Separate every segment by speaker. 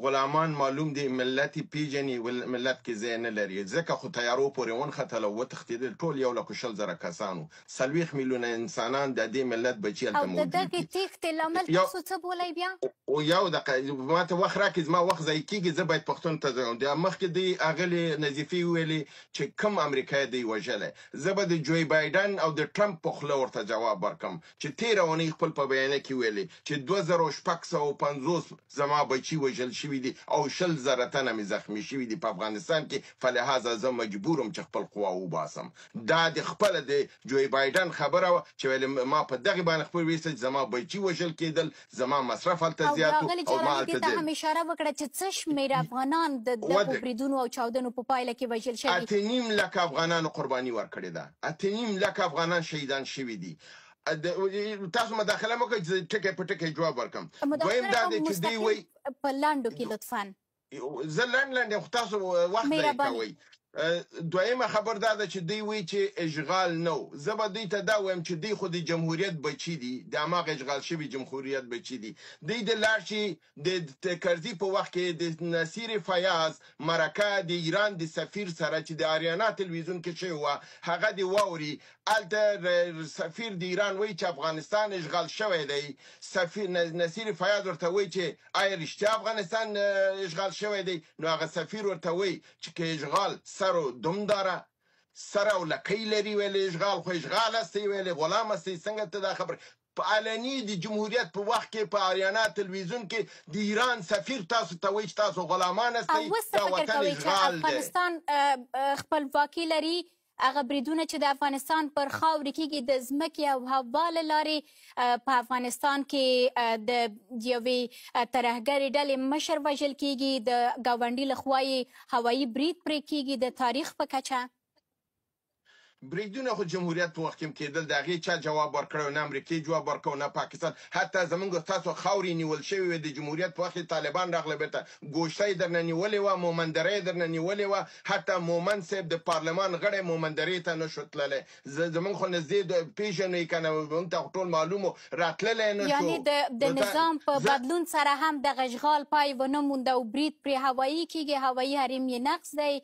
Speaker 1: غلامان معلوم دي ملت پیژني ملت کې ځای نه لري ځکه خو تیارو پورې ونښتل او وتښتېدل ټول 1,20,000 کسانو 40 میلیونه انسانان د دې ملت بچي هلته موجود دي.
Speaker 2: او د دغې تېښتې لامل تاسو څه بولئ بیا؟
Speaker 1: او یو دقیقه ما ته وخت راکړي زما وخت ضایع کېږي زه باید پښتون ته ځم د مخکې دی اغلې نظیفې وویلې چې کوم امریکایي دی وژلی زه به د جوی بایډن او د ټرمپ په خوله ورته جواب ورکړم چې تېره اونۍ خپل په بیانیه کې ویلې چې 2,650 زما بچي وژل شوي دي او 20,000 تنه مې زخمي شوي دي په افغانستان کې فلهذا زه مجبورم چې خپل قوا وباسم دا د خپله د جوی بایډن خبره وه چې ویلې ما په دغې باندې خپل ویسته چې زما بچي وژل کېدل زما مصرف هلته
Speaker 2: او راغلي جلالي دې ته هم اشاره وکړه چې څه شمېر افغانان د دغو بریدونو او چاودنو په پایله کې وژل شوي
Speaker 1: 8.5 لکه افغانانو قرباني ورکړې ده 8.5 لکه افغانان شهیدان شوي دي تاسو مداخله مو کوئ چې ټکی په ټکی جواب ورکړم دویم دا دی چې دوی وایي
Speaker 2: په لنډو کې لطفا
Speaker 1: زه لنډ یم خو تاسو وخت ضایع کوئ دویمه خبر دا ده چې دوی وایي چې اشغال نه زه به دوی ته دا وایم چې دوی خو د جمهوریت بچي دي د هماغه اشغال شوي جمهوریت بچي دي دوی د لاړ شي د کرزي په وخت کې د نصیر فیاض مرکه د ایران د سفیر سره چې د آریانا تلویزیون کې شوی وه هغه د واوري هلته سفیر د ایران وایي چې افغانستان اشغال شوی دی سفیر نصیر فیاض ورته وایي چې آیا رښتیا افغانستان اشغال شوی دی نو هغه سفیر ورته وایي چې که اشغال سر و دم داره سر او لکۍ لري ویلې اشغال خو اشغال هستی ویلې غلام هستی څنګه ته دا خبره په علني د جمهوریت په وخت کې په آریانا تلویزیون کې د ایران سفیر تاسو ته وایي چې تاسو غلامان هستئ دا وطن اشغال دی
Speaker 2: افغانستان خپلواکي لري هغه بریدونه چې د افغانستان پر خاورې کېږي د ځمکې او هوا له لارې په افغانستان کې د یوې ترهګرې ډلې مشر وژل کېږي د ګاونډي له خوا یې هوایي برید پرې کېږي د تاریخ په کچه
Speaker 1: بریدونه خو جمهوریت په وخت کې کېدل د هغې چا جواب ورکړی نه امریکې جواب ورکړو نه پاکستان حتی زموږ ستاسو خاورې نیول شوې وې د جمهوریت په وخت کې طالبان راغله بېرته ګوشته یې درنه نیولې وه مومندره یې درنه نیولې وه حتی مومند صاحب د پارلمان غړی مومندرې ته نه شو تللی زموږ خو نږدې پېژنو یې که نه موږ ته ټول معلوم راتللی نه شو
Speaker 2: یعنې د نظام په بدلون سره هم دغه اشغال پای ونه موند او برید پرې هوایي کېږي هوایي حریم یې نقص دی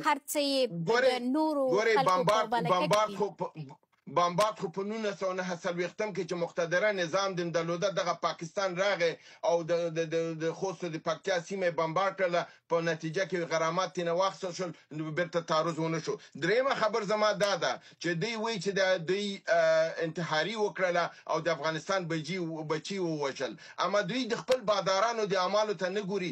Speaker 2: هر څه یې د نورو خلکو په ملکه
Speaker 1: بمبارد خو په 1949 کې چې مقتدره نظام د درلوده دغه پاکستان راغی او د خوست د پکتیا سیمه بمبارد کړله په نتیجه کې غرامات ترېنه واخیستل شول بیرته تعرض ونه شو درېیمه خبر زما دا ده چې دوی وایي چې دوی انتحاري وکړله او د افغانستان بچي ووژل اما دوی د خپل بادارانو د اعمالو ته نه ګوري